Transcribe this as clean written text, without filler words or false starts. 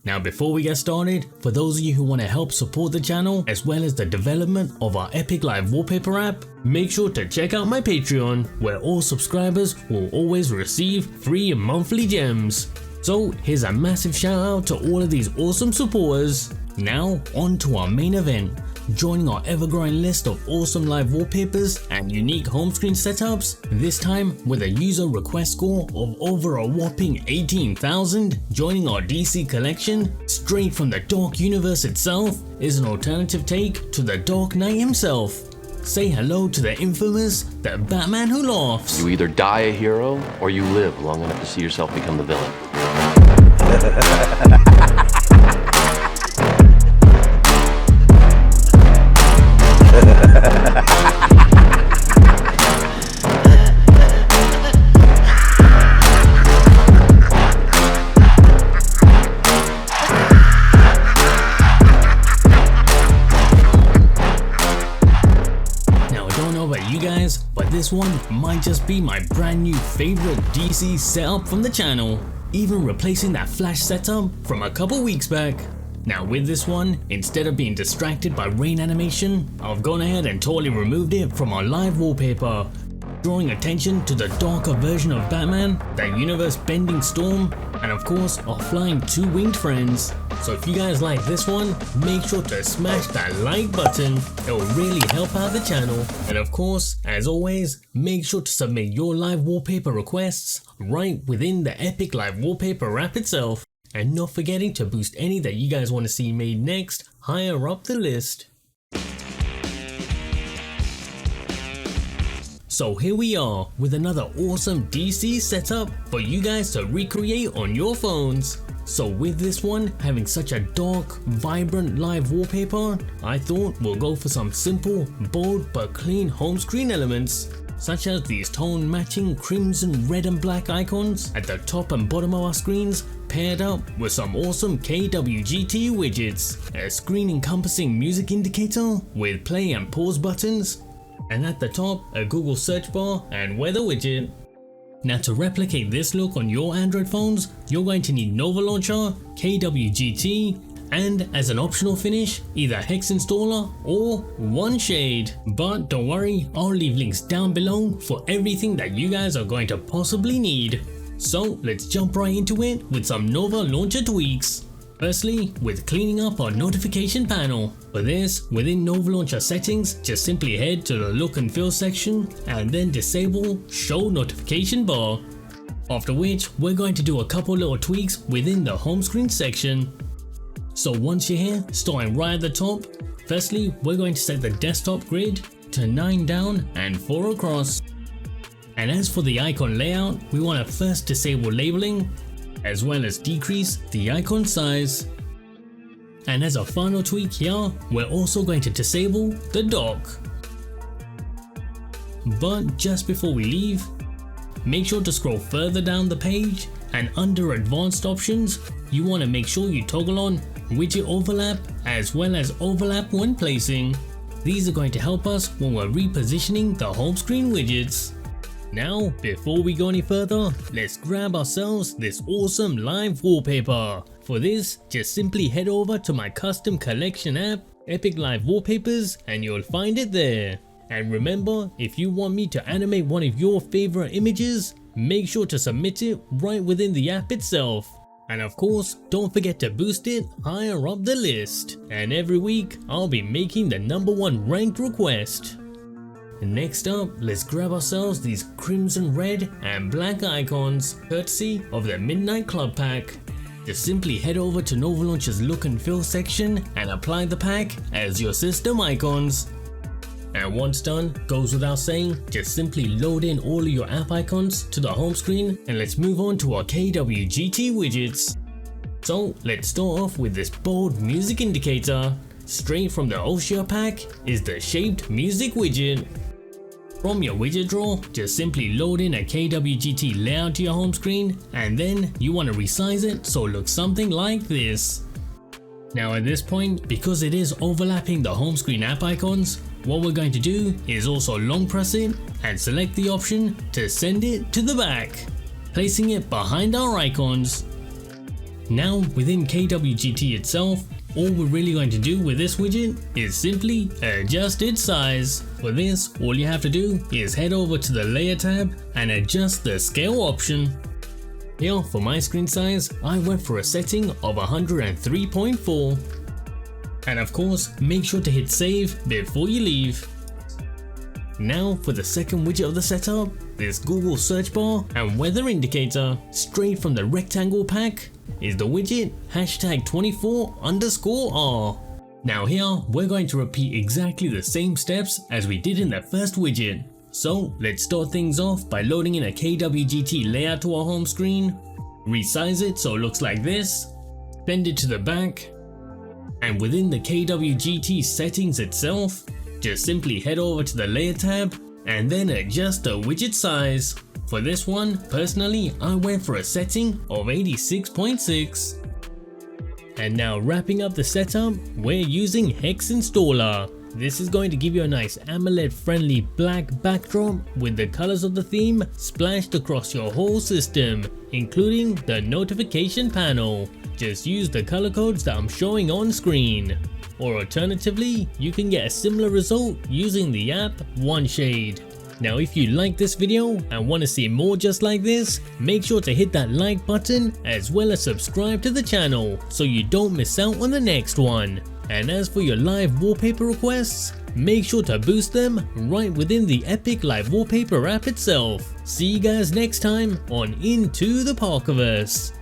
Now before we get started, for those of you who want to help support the channel as well as the development of our Epic Live Wallpaper app, make sure to check out my Patreon where all subscribers will always receive free monthly gems. So here's a massive shout out to all of these awesome supporters. Now on to our main event. Joining our ever-growing list of awesome live wallpapers and unique home screen setups, this time with a user request score of over a whopping 18,000, joining our DC collection straight from the Dark Universe itself is an alternative take to the Dark Knight himself. Say hello to the infamous, the Batman who laughs. You either die a hero or you live long enough to see yourself become the villain. But this one might just be my brand new favorite DC setup from the channel, even replacing that Flash setup from a couple weeks back. Now with this one, instead of being distracted by rain animation, I've gone ahead and totally removed it from our live wallpaper, drawing attention to the darker version of Batman, that universe bending storm, and of course our flying two-winged friends. So if you guys like this one, make sure to smash that like button, it will really help out the channel. And of course, as always, make sure to submit your live wallpaper requests right within the Epic Live Wallpaper app itself. And not forgetting to boost any that you guys want to see made next higher up the list. So here we are with another awesome DC setup for you guys to recreate on your phones. So with this one having such a dark, vibrant live wallpaper, I thought we'll go for some simple, bold but clean home screen elements, such as these tone matching crimson, red and black icons at the top and bottom of our screens, paired up with some awesome KWGT widgets, a screen encompassing music indicator with play and pause buttons, and at the top a Google search bar and weather widget. Now to replicate this look on your Android phones, you're going to need Nova Launcher, KWGT, and as an optional finish, either Hex Installer or One Shade. But don't worry, I'll leave links down below for everything that you guys are going to possibly need. So let's jump right into it with some Nova Launcher tweaks. Firstly, with cleaning up our notification panel. For this, within Nova Launcher settings, just simply head to the look and feel section and then disable show notification bar. After which, we're going to do a couple little tweaks within the home screen section. So once you're here, starting right at the top, firstly, we're going to set the desktop grid to 9 down and 4 across. And as for the icon layout, we want to first disable labeling, as well as decrease the icon size. And as a final tweak here, we're also going to disable the dock. But just before we leave, make sure to scroll further down the page, and under advanced options, you want to make sure you toggle on widget overlap as well as overlap when placing. These are going to help us when we're repositioning the home screen widgets. Now, before we go any further, let's grab ourselves this awesome live wallpaper. For this, just simply head over to my custom collection app, Epic Live Wallpapers, and you'll find it there. And remember, if you want me to animate one of your favorite images, make sure to submit it right within the app itself. And of course, don't forget to boost it higher up the list. And every week, I'll be making the #1 ranked request. Next up, let's grab ourselves these crimson red and black icons, courtesy of the Midnight Club pack. Just simply head over to Nova Launcher's look and feel section and apply the pack as your system icons. And once done, goes without saying, just simply load in all of your app icons to the home screen, and let's move on to our KWGT widgets. So let's start off with this bold music indicator. Straight from the Oshia pack is the shaped music widget. From your widget drawer, just simply load in a KWGT layout to your home screen, and then you want to resize it so it looks something like this. Now at this point, because it is overlapping the home screen app icons, what we're going to do is also long press it and select the option to send it to the back, placing it behind our icons. Now within KWGT itself, all we're really going to do with this widget is simply adjust its size. For this, all you have to do is head over to the layer tab and adjust the scale option. Here for my screen size, I went for a setting of 103.4. And of course, make sure to hit save before you leave. Now for the second widget of the setup, this Google search bar and weather indicator straight from the rectangle pack is the widget #24_R. Now here we're going to repeat exactly the same steps as we did in the first widget. So let's start things off by loading in a KWGT layout to our home screen, resize it so it looks like this, bend it to the back, and within the KWGT settings itself, just simply head over to the layer tab and then adjust the widget size. For this one, personally, I went for a setting of 86.6. And now wrapping up the setup, we're using Hex Installer. This is going to give you a nice AMOLED friendly black backdrop with the colors of the theme splashed across your whole system, including the notification panel. Just use the color codes that I'm showing on screen. Or alternatively, you can get a similar result using the app OneShade. Now if you like this video and want to see more just like this, make sure to hit that like button as well as subscribe to the channel so you don't miss out on the next one. And as for your live wallpaper requests, make sure to boost them right within the Epic Live Wallpaper app itself. See you guys next time on Into the Parkerverse.